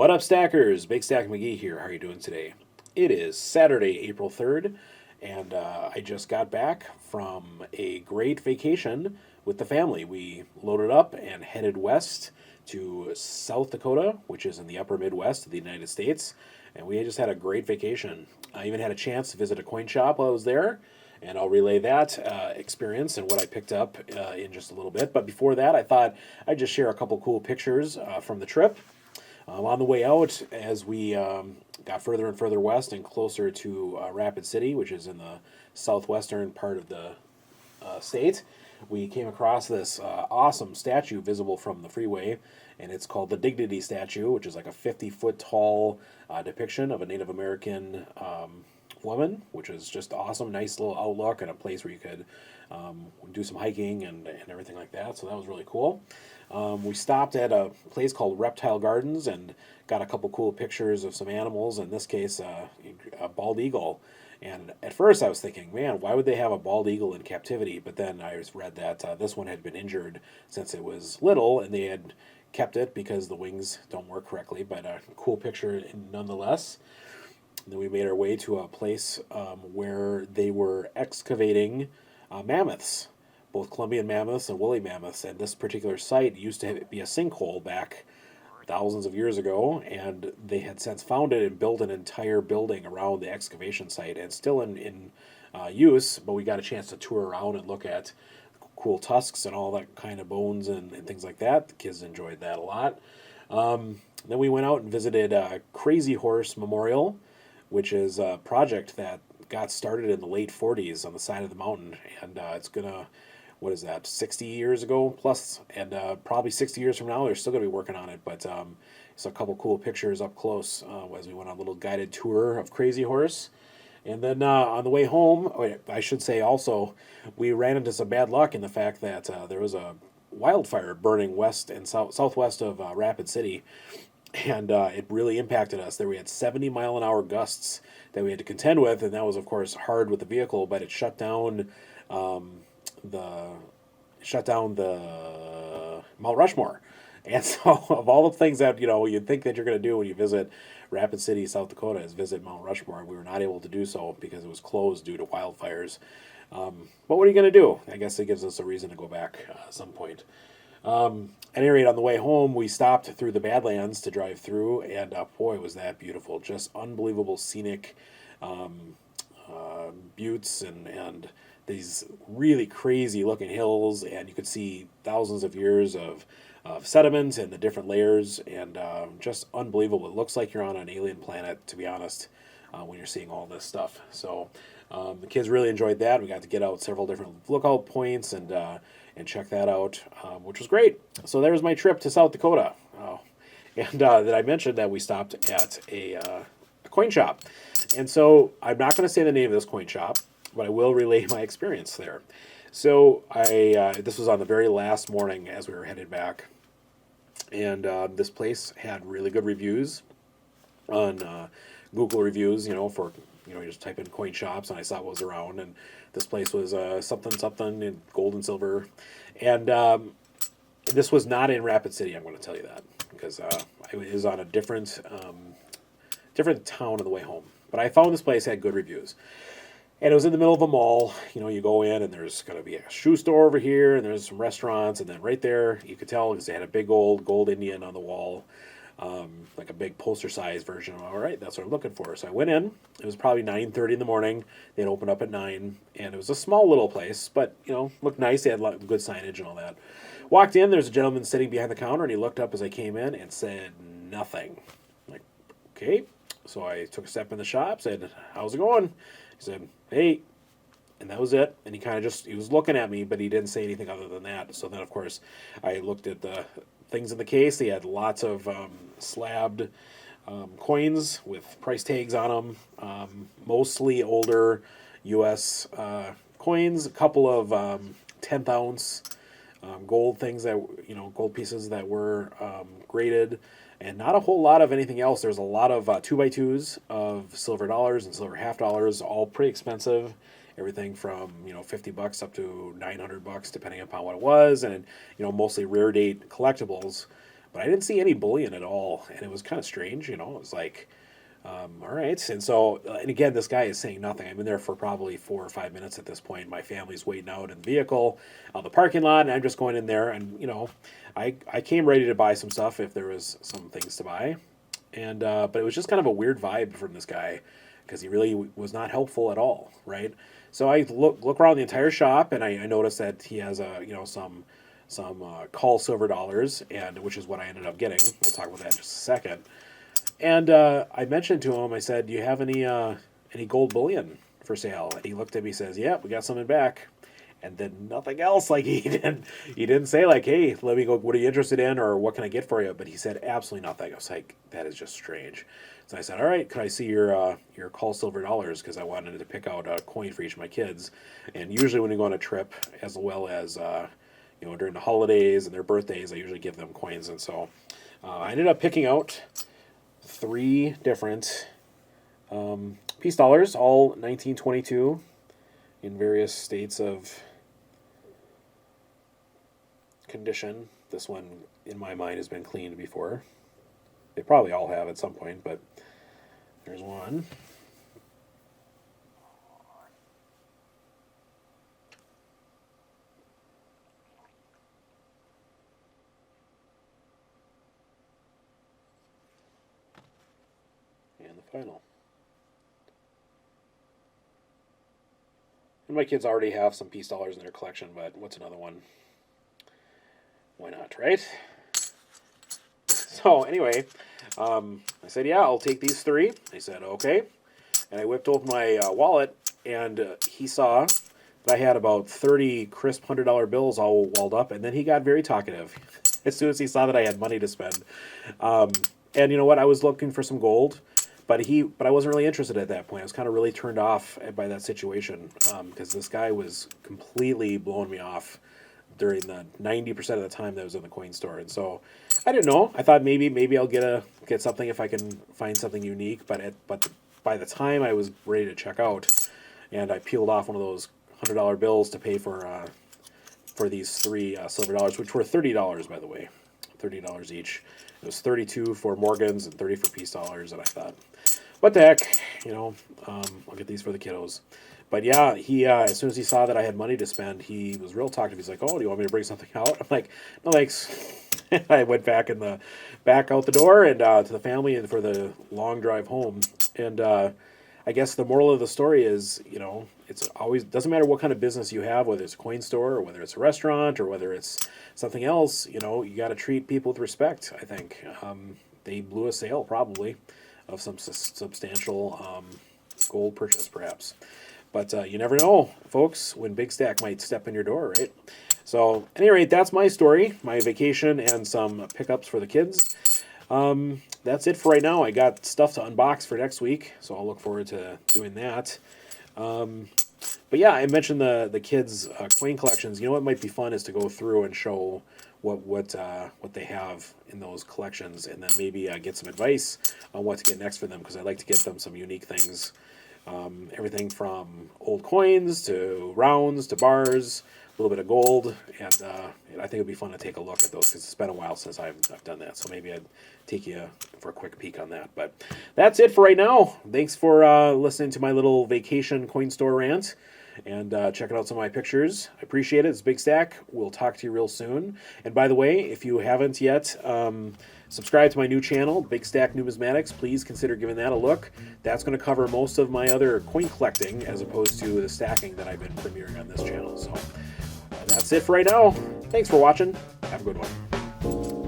What up, Stackers? Bigstack McGee here. How are you doing today? It is Saturday, April 3rd, and I just got back from a great vacation with the family. We loaded up and headed west to South Dakota, which is in the upper Midwest of the United States, and we just had a great vacation. I even had a chance to visit a coin shop while I was there, and I'll relay that experience and what I picked up in just a little bit. But before that, I thought I'd just share a couple cool pictures from the trip. On the way out, as we got further and further west and closer to Rapid City, which is in the southwestern part of the state, we came across this awesome statue visible from the freeway, and it's called the Dignity Statue, which is like a 50-foot tall depiction of a Native American woman, which is just awesome. Nice little outlook and a place where you could do some hiking and everything like that. So that was really cool. We stopped at a place called Reptile Gardens and got a couple cool pictures of some animals, in this case, a bald eagle. And at first I was thinking, man, why would they have a bald eagle in captivity? But then I just read that this one had been injured since it was little, and they had kept it because the wings don't work correctly. But a cool picture nonetheless. And then we made our way to a place where they were excavating mammoths, both Columbian mammoths and woolly mammoths. And this particular site used to be a sinkhole back thousands of years ago, and they had since found it and built an entire building around the excavation site. And it's still in use, but we got a chance to tour around and look at cool tusks and all that kind of bones and things like that. The kids enjoyed that a lot. Then we went out and visited Crazy Horse Memorial, which is a project that got started in the late 40s on the side of the mountain. And it's going to, what is that, 60 years ago plus? And probably 60 years from now, they're still going to be working on it. But it's a couple cool pictures up close as we went on a little guided tour of Crazy Horse. And then on the way home, I should say also, we ran into some bad luck in the fact that there was a wildfire burning west and southwest of Rapid City. And it really impacted us. There we had 70-mile-an-hour gusts that we had to contend with, and that was, of course, hard with the vehicle. But it shut down the Mount Rushmore. And so, of all the things that you'd think that you're going to do when you visit Rapid City, South Dakota, is visit Mount Rushmore, we were not able to do so because it was closed due to wildfires. But what are you going to do? I guess it gives us a reason to go back at some point. At any rate, on the way home, we stopped through the Badlands to drive through, and boy, was that beautiful. Just unbelievable scenic buttes and these really crazy-looking hills, and you could see thousands of years of sediment and the different layers, and just unbelievable. It looks like you're on an alien planet, to be honest, when you're seeing all this stuff. So the kids really enjoyed that. We got to get out several different lookout points and check that out, which was great. So there's my trip to South Dakota. And that I mentioned that we stopped at a coin shop. And so I'm not going to say the name of this coin shop, but I will relay my experience there. So this was on the very last morning as we were headed back. And this place had really good reviews on Google reviews, for, you just type in coin shops, and I saw what was around, and this place was something in gold and silver. And this was not in Rapid City, I'm going to tell you that, because I was on a different town on the way home. But I found this place had good reviews. And it was in the middle of a mall. You go in, and there's going to be a shoe store over here, and there's some restaurants, and then right there, you could tell because they had a big old gold Indian on the wall, like a big poster-sized version. All right, that's what I'm looking for. So I went in. It was probably 9:30 in the morning. They'd open up at 9, and it was a small little place, but, looked nice. They had good signage and all that. Walked in. There's a gentleman sitting behind the counter, and he looked up as I came in and said nothing. I'm like, okay. So I took a step in the shop, said, how's it going? He said, hey, and that was it. And he kind of he was looking at me, but he didn't say anything other than that. So then, of course, I looked at the things in the case. They had lots of slabbed coins with price tags on them, mostly older U.S. Coins, a couple of 10th ounce gold things gold pieces that were graded, and not a whole lot of anything else. There's a lot of 2x2s of silver dollars and silver half dollars, all pretty expensive. Everything from $50 up to $900, depending upon what it was, and mostly rare date collectibles. but I didn't see any bullion at all, and it was kind of strange. It was like, all right. And so, and again, this guy is saying nothing. I'm in there for probably 4 or 5 minutes at this point. My family's waiting out in the vehicle, on the parking lot, and I'm just going in there. And, I came ready to buy some stuff if there was some things to buy. And, but it was just kind of a weird vibe from this guy because he really was not helpful at all, right? So I look around the entire shop, and I noticed that he has some call silver dollars, and which is what I ended up getting. We'll talk about that in just a second. And I mentioned to him, I said, "Do you have any gold bullion for sale?" And he looked at me, and says, "Yeah, we got some in back." And then nothing else. Like he didn't say like, "Hey, let me go. What are you interested in, or what can I get for you?" But he said absolutely nothing. I was like, that is just strange. So I said, "All right, can I see your call silver dollars?" Because I wanted to pick out a coin for each of my kids. And usually when we go on a trip, as well as during the holidays and their birthdays, I usually give them coins. And so I ended up picking out 3 different peace dollars, all 1922, in various states of condition. This one, in my mind, has been cleaned before. They probably all have at some point, but there's one. And the final. And my kids already have some peace dollars in their collection, but what's another one? Why not, right? So anyway, I said, "Yeah, I'll take these 3." He said, "Okay." And I whipped open my wallet, and he saw that I had about 30 crisp $100 bills all walled up, and then he got very talkative as soon as he saw that I had money to spend. And you know what? I was looking for some gold, but I wasn't really interested at that point. I was kind of really turned off by that situation because this guy was completely blowing me off during the 90% of the time that I was in the coin store. And so I didn't know. I thought maybe I'll get something if I can find something unique. But by the time I was ready to check out, and I peeled off one of those $100 bills to pay for these 3 silver dollars, which were $30, by the way, $30 each. It was 32 for Morgans and 30 for peace dollars. And I thought, what the heck, I'll get these for the kiddos. But yeah, he as soon as he saw that I had money to spend, he was real talkative. He's like, "Oh, do you want me to bring something out?" I'm like, "No, thanks." I went back out the door and to the family and for the long drive home. And I guess the moral of the story is, it's always doesn't matter what kind of business you have, whether it's a coin store or whether it's a restaurant or whether it's something else. You got to treat people with respect. I think they blew a sale probably of some substantial gold purchase, perhaps. But you never know, folks, when Bigstack might step in your door, right? So, at any rate, that's my story, my vacation, and some pickups for the kids. That's it for right now. I got stuff to unbox for next week, so I'll look forward to doing that. But yeah, I mentioned the kids' coin collections. What might be fun is to go through and show what they have in those collections, and then maybe get some advice on what to get next for them, because I'd like to get them some unique things. Everything from old coins to rounds to bars, a little bit of gold, and I think it'd be fun to take a look at those because it's been a while since I've done that. So maybe I'd take you for a quick peek on that. But that's it for right now. Thanks for listening to my little vacation coin store rant and checking out some of my pictures. I appreciate it. It's Bigstack. We'll talk to you real soon. And by the way, if you haven't yet subscribe to my new channel, Bigstack Numismatics. Please consider giving that a look. That's going to cover most of my other coin collecting as opposed to the stacking that I've been premiering on this channel. So that's it for right now. Thanks for watching. Have a good one.